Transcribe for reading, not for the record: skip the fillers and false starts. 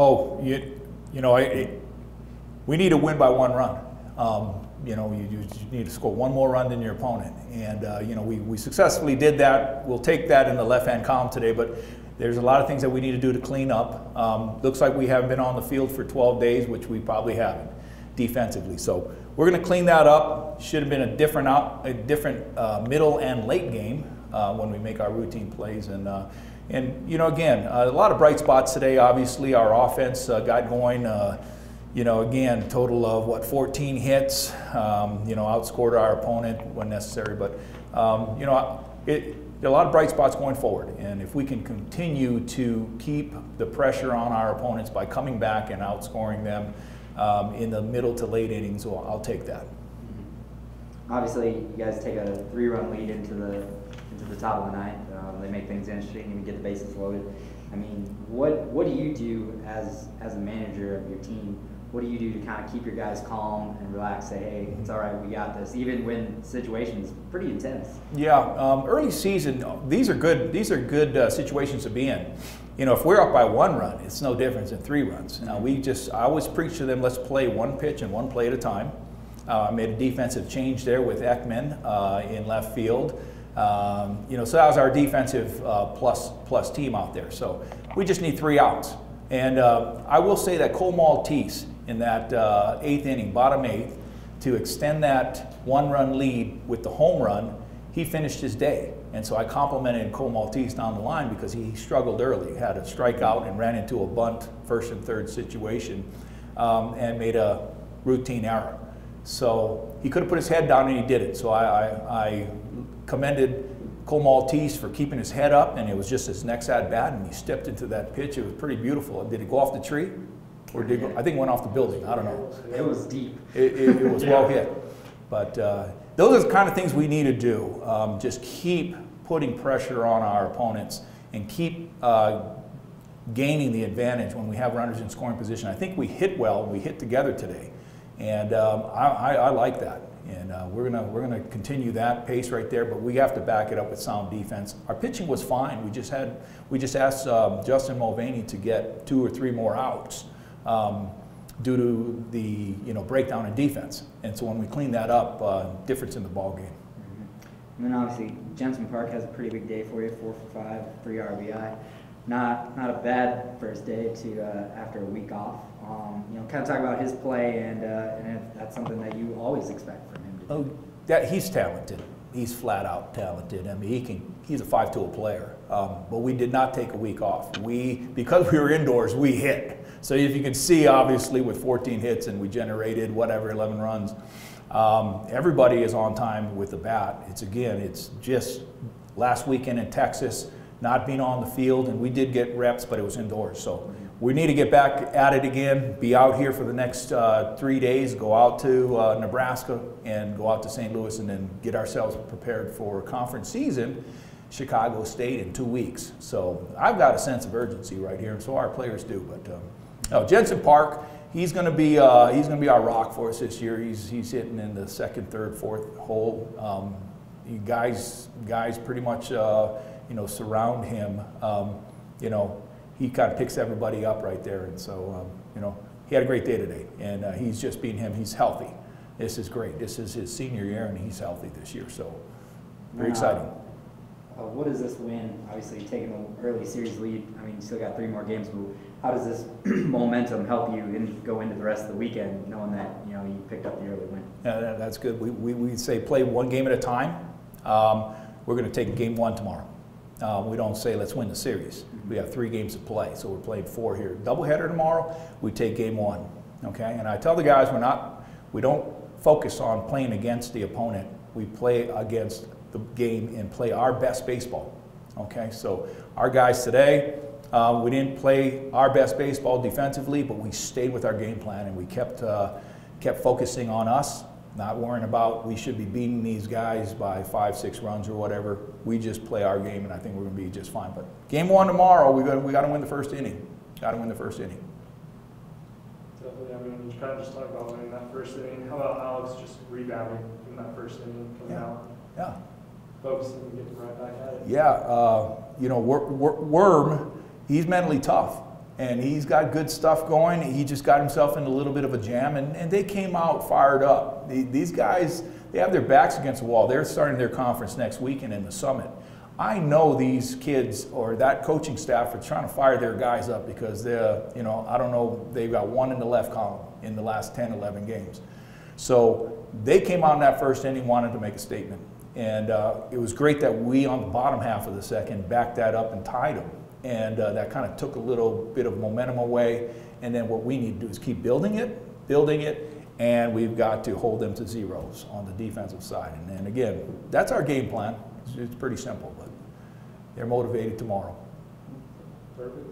Oh, you know, we need to win by 1 run. You know, you need to score 1 more run than your opponent. And, you know, we successfully did that. We'll take that in the left-hand column today, but there's a lot of things that we need to do to clean up. Looks like we haven't been on the field for 12 days, which we probably haven't defensively. So we're going to clean that up. Should have been a different middle and late game when we make our routine plays. And you know, again, a lot of bright spots today. Obviously, our offense got going. You know, again, total of what, 14 hits. You know, outscored our opponent when necessary. But you know, there are a lot of bright spots going forward. And if we can continue to keep the pressure on our opponents by coming back and outscoring them in the middle to late innings, well, I'll take that. Obviously, you guys take a 3-run lead into the top of the ninth. They make things interesting and get the bases loaded. I mean, what do you do as a manager of your team? What do you do to kind of keep your guys calm and relax? Say, hey, it's all right, we got this, even when the situation is pretty intense. Yeah, early season, these are good situations to be in. You know, if we're up by 1 run, it's no difference than 3 runs. Now I always preach to them, let's play 1 pitch and 1 play at a time. I made a defensive change there with Ekman in left field. You know, so that was our defensive plus team out there. So we just need 3 outs. And I will say that Cole Maltese in that 8th inning, bottom 8th, to extend that 1-run lead with the home run, he finished his day. And so I complimented Cole Maltese down the line because he struggled early, had a strikeout and ran into a bunt 1st and 3rd situation and made a routine error. So he could have put his head down and he did it. So I commended Cole Maltese for keeping his head up, and it was just his next at bat, and he stepped into that pitch. It was pretty beautiful. Did it go off the tree? Or did it go, I think it went off the building. I don't know. It was deep. It was well hit. But those are the kind of things we need to do. Just keep putting pressure on our opponents and keep gaining the advantage when we have runners in scoring position. I think we hit well. We hit together today. And I like that. And we're gonna continue that pace right there, but we have to back it up with sound defense. Our pitching was fine. We just asked Justin Mulvaney to get 2 or 3 more outs due to the breakdown in defense. And so when we clean that up, difference in the ball game. And then obviously Jensen Park has a pretty big day for you, 4 for 5, 3 RBI. Not a bad first day to after a week off. Kind of talk about his play and if that's something that you always expect from him to do. Oh, he's talented. He's flat out talented. I mean, he's a 5-tool player. But we did not take a week off. Because we were indoors, we hit. So if you can see, obviously, with 14 hits and we generated 11 runs, everybody is on time with the bat. It's just last weekend in Texas, not being on the field, and we did get reps, but it was indoors. So we need to get back at it again, be out here for the next 3 days, go out to Nebraska and go out to St. Louis, and then get ourselves prepared for conference season, Chicago State, in 2 weeks. So I've got a sense of urgency right here, and so our players do. But Jensen Park, he's going to be our rock for us this year. He's hitting in the 2nd, 3rd, 4th hole. Guys pretty much surround him. He kind of picks everybody up right there, and so he had a great day today, and he's just being him. He's healthy. This is great. This is his senior year, and he's healthy this year, so very exciting. What does this win? Obviously, taking an early series lead. I mean, you still got 3 more games. But how does this momentum help you go into the rest of the weekend, knowing that you picked up the early win? Yeah, that's good. We say play 1 game at a time. We're going to take game 1 tomorrow. We don't say let's win the series. We have 3 games to play, so we're playing 4 here. Doubleheader tomorrow. We take game 1. Okay, and I tell the guys we don't focus on playing against the opponent. We play against the game and play our best baseball. Okay, so our guys today, we didn't play our best baseball defensively, but we stayed with our game plan and we kept focusing on us. Not worrying about we should be beating these guys by 5, 6 runs or whatever. We just play our game, and I think we're going to be just fine. But game 1 tomorrow, we got to win the 1st inning. Got to win the 1st inning. Definitely. I mean, you kind of just talked about winning that 1st inning. How about Alex just rebounding from that 1st inning, coming out? Yeah. Focusing and getting right back at it. Yeah. Worm, he's mentally tough. And he's got good stuff going. He just got himself in a little bit of a jam, and they came out fired up. These guys, they have their backs against the wall. They're starting their conference next weekend in the Summit. I know these kids or that coaching staff are trying to fire their guys up because they're, you know, I don't know, they've got one in the left column in the last 10, 11 games. So they came out in that first inning, wanted to make a statement. And it was great that we, on the bottom half of the second, backed that up and tied them. And that kind of took a little bit of momentum away. And then what we need to do is keep building it, and we've got to hold them to zeros on the defensive side. And again, that's our game plan. It's pretty simple, but they're motivated tomorrow. Perfect.